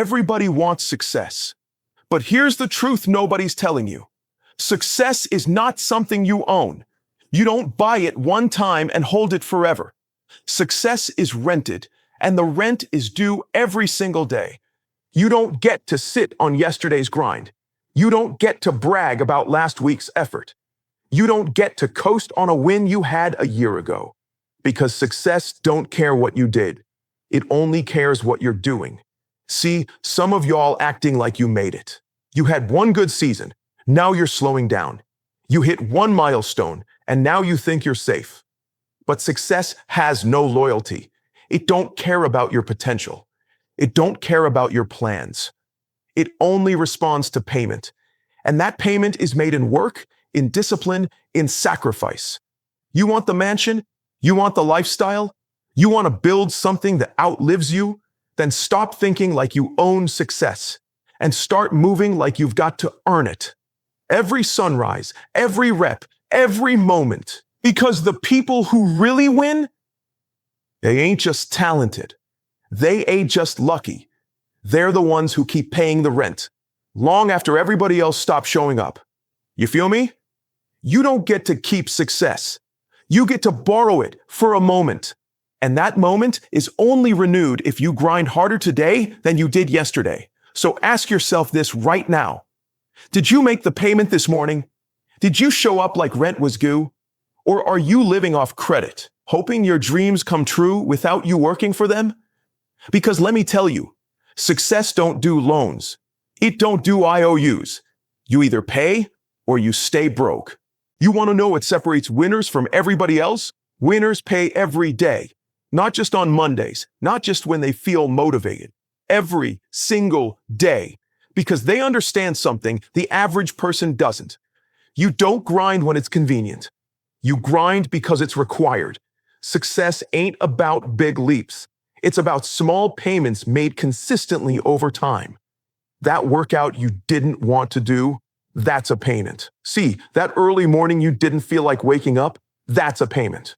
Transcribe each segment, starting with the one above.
Everybody wants success. But here's the truth nobody's telling you. Success is not something you own. You don't buy it one time and hold it forever. Success is rented, and the rent is due every single day. You don't get to sit on yesterday's grind. You don't get to brag about last week's effort. You don't get to coast on a win you had a year ago. Because success don't care what you did. It only cares what you're doing. See, some of y'all acting like you made it. You had one good season. Now you're slowing down. You hit one milestone, and now you think you're safe. But success has no loyalty. It don't care about your potential. It don't care about your plans. It only responds to payment. And that payment is made in work, in discipline, in sacrifice. You want the mansion? You want the lifestyle? You want to build something that outlives you? Then stop thinking like you own success and start moving like you've got to earn it. Every sunrise, every rep, every moment. Because the people who really win, they ain't just talented. They ain't just lucky. They're the ones who keep paying the rent, long after everybody else stops showing up. You feel me? You don't get to keep success. You get to borrow it for a moment. And that moment is only renewed if you grind harder today than you did yesterday. So ask yourself this right now. Did you make the payment this morning? Did you show up like rent was due? Or are you living off credit, hoping your dreams come true without you working for them? Because let me tell you, success don't do loans. It don't do IOUs. You either pay or you stay broke. You want to know what separates winners from everybody else? Winners pay every day, not just on Mondays, not just when they feel motivated. Every single day, because they understand something the average person doesn't. You don't grind when it's convenient. You grind because it's required. Success ain't about big leaps. It's about small payments made consistently over time. That workout you didn't want to do, that's a payment. See, that early morning you didn't feel like waking up, that's a payment.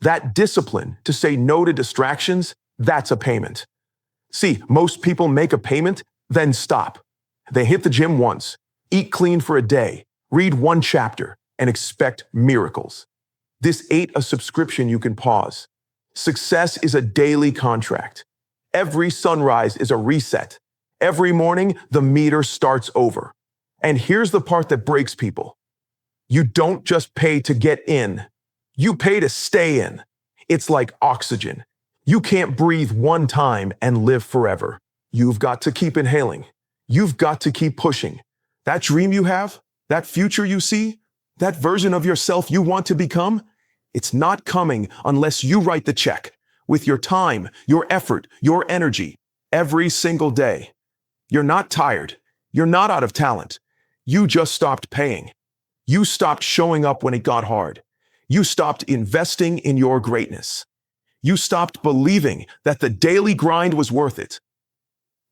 That discipline to say no to distractions, that's a payment. See, most people make a payment, then stop. They hit the gym once, eat clean for a day, read one chapter, and expect miracles. This ain't a subscription you can pause. Success is a daily contract. Every sunrise is a reset. Every morning, the meter starts over. And here's the part that breaks people. You don't just pay to get in. You pay to stay in. It's like oxygen. You can't breathe one time and live forever. You've got to keep inhaling. You've got to keep pushing. That dream you have, that future you see, that version of yourself you want to become, it's not coming unless you write the check with your time, your effort, your energy, every single day. You're not tired. You're not out of talent. You just stopped paying. You stopped showing up when it got hard. You stopped investing in your greatness. You stopped believing that the daily grind was worth it.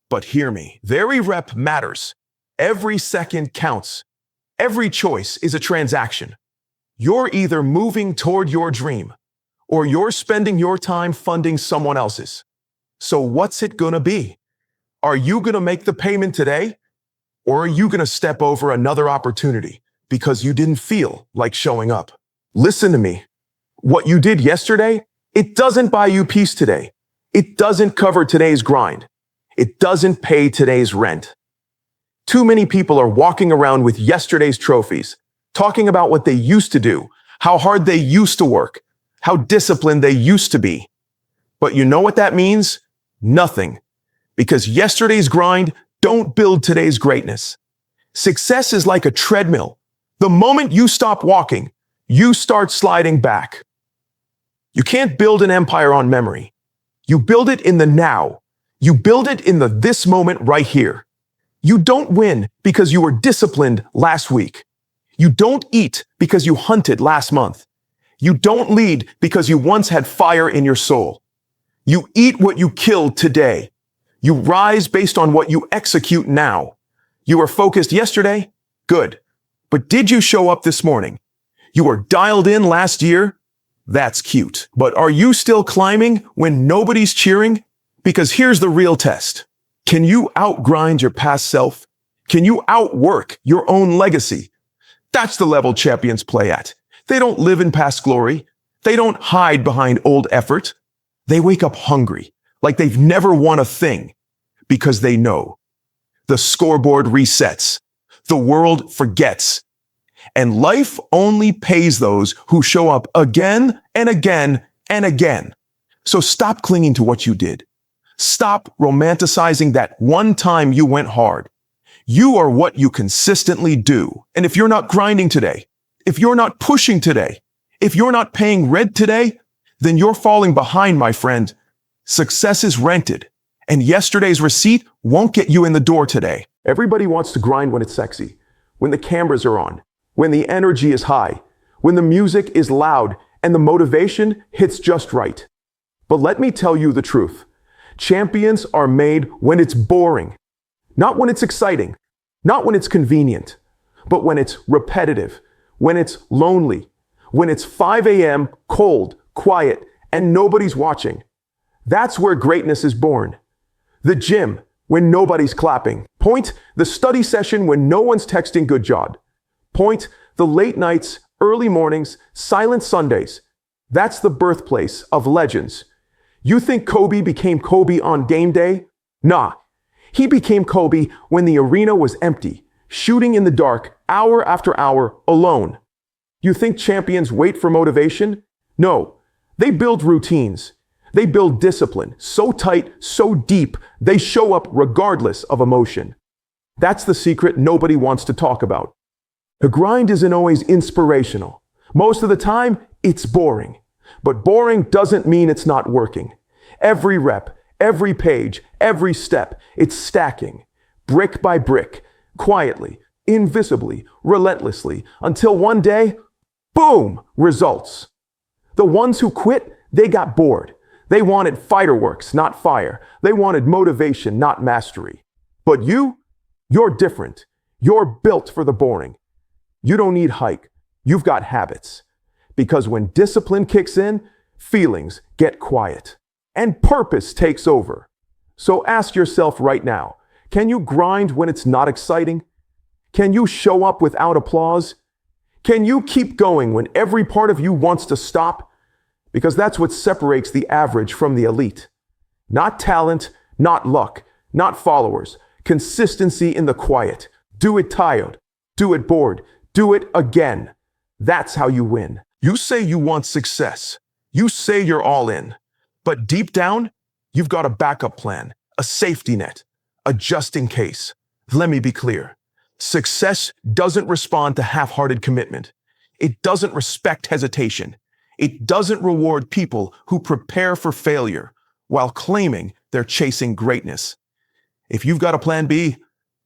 But hear me, every rep matters. Every second counts. Every choice is a transaction. You're either moving toward your dream, or you're spending your time funding someone else's. So what's it gonna be? Are you gonna make the payment today? Or are you gonna step over another opportunity because you didn't feel like showing up? Listen to me. What you did yesterday, it doesn't buy you peace today. It doesn't cover today's grind. It doesn't pay today's rent. Too many people are walking around with yesterday's trophies, talking about what they used to do, how hard they used to work, how disciplined they used to be. But you know what that means? Nothing. Because yesterday's grind don't build today's greatness. Success is like a treadmill. The moment you stop walking, you start sliding back. You can't build an empire on memory. You build it in the now. You build it in this moment right here. You don't win because you were disciplined last week. You don't eat because you hunted last month. You don't lead because you once had fire in your soul. You eat what you killed today. You rise based on what you execute now. You were focused yesterday? Good. But did you show up this morning? You were dialed in last year? That's cute. But are you still climbing when nobody's cheering? Because here's the real test. Can you outgrind your past self? Can you outwork your own legacy? That's the level champions play at. They don't live in past glory. They don't hide behind old effort. They wake up hungry, like they've never won a thing, because they know the scoreboard resets, the world forgets, and life only pays those who show up again and again and again. So stop clinging to what you did. Stop romanticizing that one time you went hard. You are what you consistently do. And if you're not grinding today, if you're not pushing today, if you're not paying rent today, then you're falling behind, my friend. Success is rented, and yesterday's receipt won't get you in the door today. Everybody wants to grind when it's sexy, when the cameras are on, when the energy is high, when the music is loud, and the motivation hits just right. But let me tell you the truth. Champions are made when it's boring. Not when it's exciting, not when it's convenient, but when it's repetitive, when it's lonely, when it's 5 a.m., cold, quiet, and nobody's watching. That's where greatness is born. The gym, when nobody's clapping. Point, the study session when no one's texting good job. Point, the late nights, early mornings, silent Sundays. That's the birthplace of legends. You think Kobe became Kobe on game day? Nah. He became Kobe when the arena was empty, shooting in the dark, hour after hour, alone. You think champions wait for motivation? No. They build routines. They build discipline, so tight, so deep, they show up regardless of emotion. That's the secret nobody wants to talk about. The grind isn't always inspirational. Most of the time, it's boring. But boring doesn't mean it's not working. Every rep, every page, every step, it's stacking, brick by brick, quietly, invisibly, relentlessly, until one day, boom, results. The ones who quit, they got bored. They wanted fireworks, not fire. They wanted motivation, not mastery. But you're different. You're built for the boring. You don't need hype. You've got habits. Because when discipline kicks in, feelings get quiet and purpose takes over. So ask yourself right now, can you grind when it's not exciting? Can you show up without applause? Can you keep going when every part of you wants to stop? Because that's what separates the average from the elite. Not talent, not luck, not followers. Consistency in the quiet. Do it tired. Do it bored. Do it again. That's how you win. You say you want success. You say you're all in. But deep down, you've got a backup plan, a safety net, a just in case. Let me be clear. Success doesn't respond to half-hearted commitment. It doesn't respect hesitation. It doesn't reward people who prepare for failure while claiming they're chasing greatness. If you've got a plan B,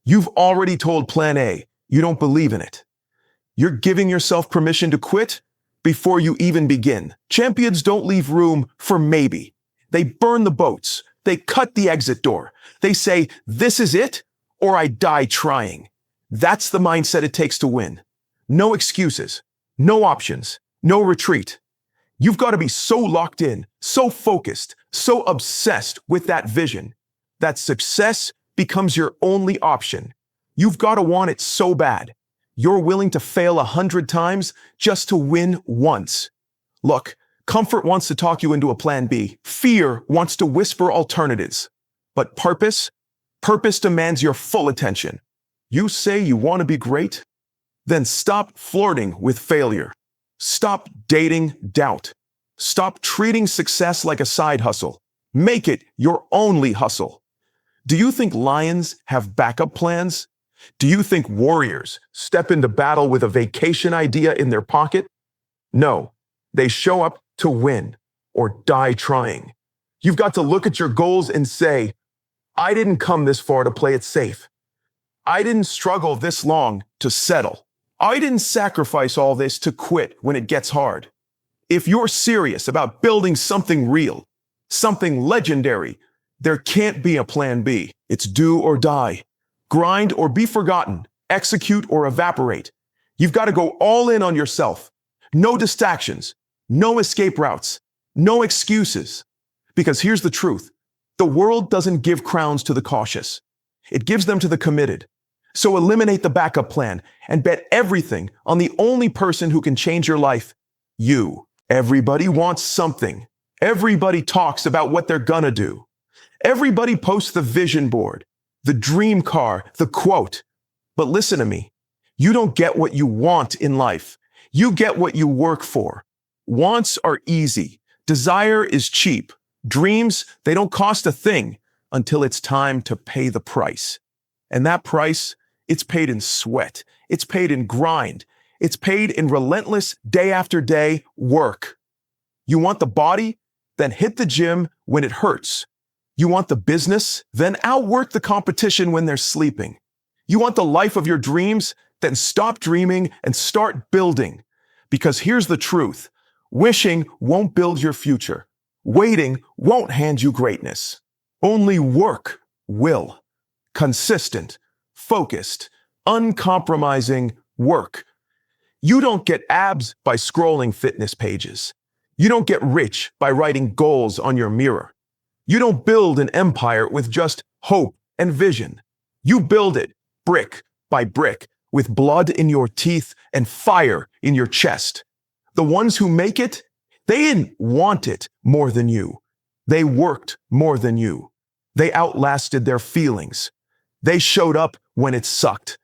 you've already told plan A you don't believe in it. You're giving yourself permission to quit before you even begin. Champions don't leave room for maybe. They burn the boats. They cut the exit door. They say, this is it, or I die trying. That's the mindset it takes to win. No excuses, no options, no retreat. You've got to be so locked in, so focused, so obsessed with that vision that success becomes your only option. You've got to want it so bad. You're willing to fail 100 times just to win once. Look, comfort wants to talk you into a plan B. Fear wants to whisper alternatives. But purpose demands your full attention. You say you want to be great? Then stop flirting with failure. Stop dating doubt. Stop treating success like a side hustle. Make it your only hustle. Do you think lions have backup plans? Do you think warriors step into battle with a vacation idea in their pocket? No, they show up to win or die trying. You've got to look at your goals and say, I didn't come this far to play it safe. I didn't struggle this long to settle. I didn't sacrifice all this to quit when it gets hard. If you're serious about building something real, something legendary, there can't be a plan B. It's do or die. Grind or be forgotten, execute or evaporate. You've got to go all in on yourself. No distractions, no escape routes, no excuses. Because here's the truth. The world doesn't give crowns to the cautious. It gives them to the committed. So eliminate the backup plan and bet everything on the only person who can change your life, you. Everybody wants something. Everybody talks about what they're gonna do. Everybody posts the vision board, the dream car, the quote. But listen to me. You don't get what you want in life. You get what you work for. Wants are easy. Desire is cheap. Dreams, they don't cost a thing until it's time to pay the price. And that price, it's paid in sweat. It's paid in grind. It's paid in relentless day after day work. You want the body? Then hit the gym when it hurts. You want the business? Then outwork the competition when they're sleeping. You want the life of your dreams? Then stop dreaming and start building. Because here's the truth. Wishing won't build your future. Waiting won't hand you greatness. Only work will. Consistent, focused, uncompromising work. You don't get abs by scrolling fitness pages. You don't get rich by writing goals on your mirror. You don't build an empire with just hope and vision. You build it brick by brick with blood in your teeth and fire in your chest. The ones who make it, they didn't want it more than you. They worked more than you. They outlasted their feelings. They showed up when it sucked.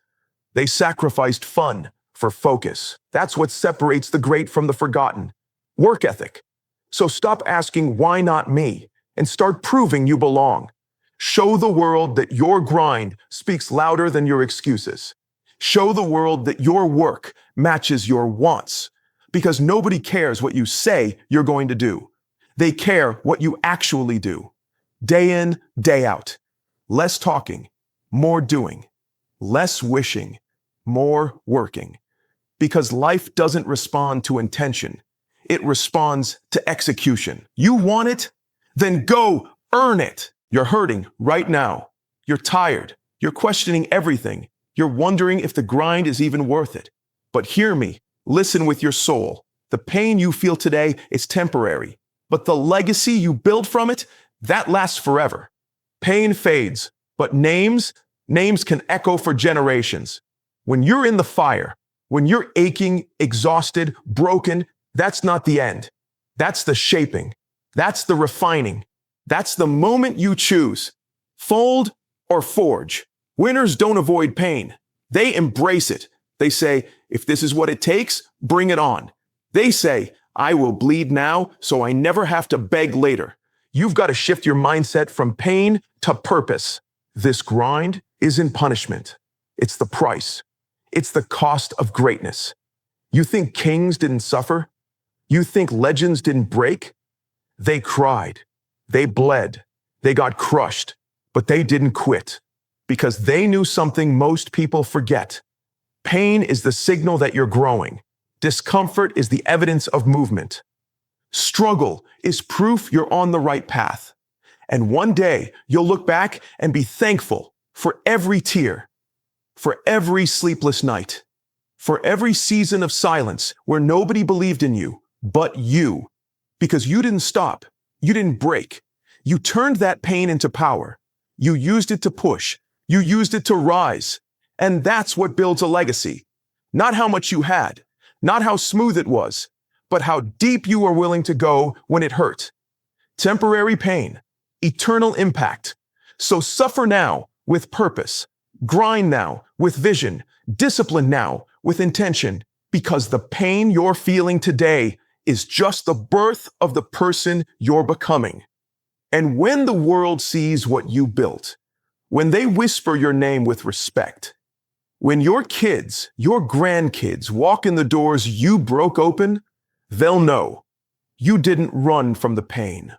They sacrificed fun for focus. That's what separates the great from the forgotten. Work ethic. So stop asking, why not me? And start proving you belong. Show the world that your grind speaks louder than your excuses. Show the world that your work matches your wants. Because nobody cares what you say you're going to do. They care what you actually do. Day in, day out. Less talking, more doing. Less wishing, more working. Because life doesn't respond to intention. It responds to execution. You want it? Then go earn it. You're hurting right now. You're tired. You're questioning everything. You're wondering if the grind is even worth it. But hear me. Listen with your soul. The pain you feel today is temporary. But the legacy you build from it, that lasts forever. Pain fades, but names can echo for generations. When you're in the fire, when you're aching, exhausted, broken, that's not the end. That's the shaping. That's the refining. That's the moment you choose. Fold or forge. Winners don't avoid pain. They embrace it. They say, if this is what it takes, bring it on. They say, I will bleed now so I never have to beg later. You've got to shift your mindset from pain to purpose. This grind isn't punishment. It's the price. It's the cost of greatness. You think kings didn't suffer? You think legends didn't break? They cried. They bled. They got crushed. But they didn't quit. Because they knew something most people forget. Pain is the signal that you're growing. Discomfort is the evidence of movement. Struggle is proof you're on the right path. And one day you'll look back and be thankful for every tear, for every sleepless night, for every season of silence where nobody believed in you but you. Because you didn't stop. You didn't break. You turned that pain into power. You used it to push. You used it to rise. And that's what builds a legacy. Not how much you had, not how smooth it was, but how deep you were willing to go when it hurt. Temporary pain, eternal impact. So suffer now with purpose. Grind now with vision. Discipline now with intention. Because the pain you're feeling today is just the birth of the person you're becoming. And when the world sees what you built, when they whisper your name with respect, when your kids, your grandkids walk in the doors you broke open, they'll know you didn't run from the pain.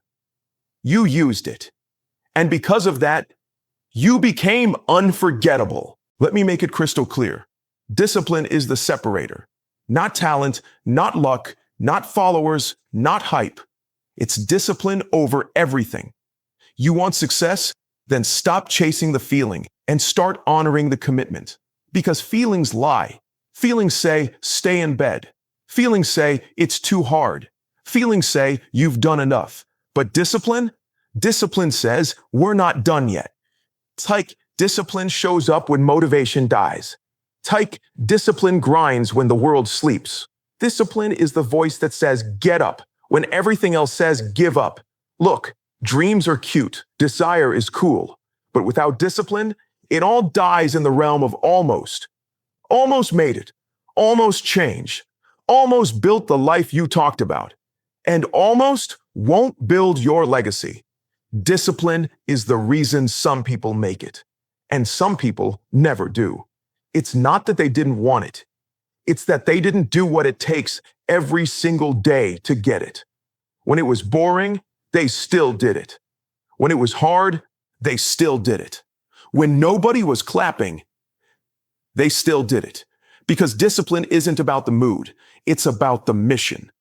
You used it. And because of that, you became unforgettable. Let me make it crystal clear. Discipline is the separator. Not talent, not luck, not followers, not hype. It's discipline over everything. You want success? Then stop chasing the feeling and start honoring the commitment. Because feelings lie. Feelings say, stay in bed. Feelings say, it's too hard. Feelings say, you've done enough. But discipline? Discipline says, we're not done yet. Tyke, discipline shows up when motivation dies. Tyke, discipline grinds when the world sleeps. Discipline is the voice that says, get up, when everything else says, give up. Look, dreams are cute, desire is cool, but without discipline, it all dies in the realm of almost. Almost made it, almost changed, almost built the life you talked about, and almost won't build your legacy. Discipline is the reason some people make it, and some people never do. It's not that they didn't want it. It's that they didn't do what it takes every single day to get it. When it was boring, they still did it. When it was hard, they still did it. When nobody was clapping, they still did it. Because discipline isn't about the mood, it's about the mission.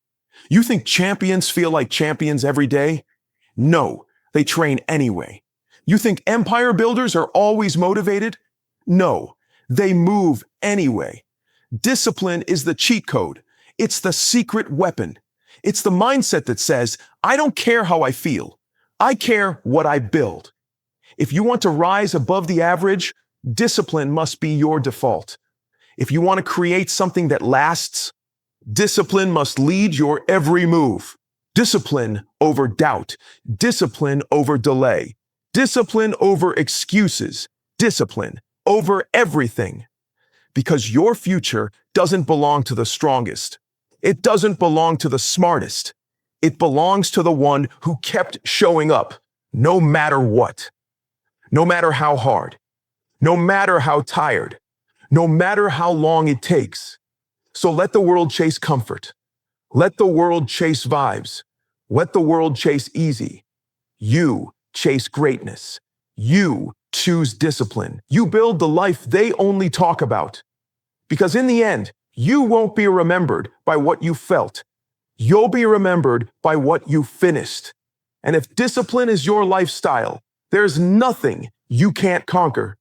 You think champions feel like champions every day? No, they train anyway. You think empire builders are always motivated? No, they move anyway. Discipline is the cheat code. It's the secret weapon. It's the mindset that says, I don't care how I feel. I care what I build. If you want to rise above the average, discipline must be your default. If you want to create something that lasts, discipline must lead your every move. Discipline over doubt. Discipline over delay. Discipline over excuses. Discipline over everything. Because your future doesn't belong to the strongest. It doesn't belong to the smartest. It belongs to the one who kept showing up, no matter what. No matter how hard. No matter how tired. No matter how long it takes. So let the world chase comfort. Let the world chase vibes. Let the world chase easy. You chase greatness. You choose discipline. You build the life they only talk about. Because in the end, you won't be remembered by what you felt. You'll be remembered by what you finished. And if discipline is your lifestyle, there's nothing you can't conquer.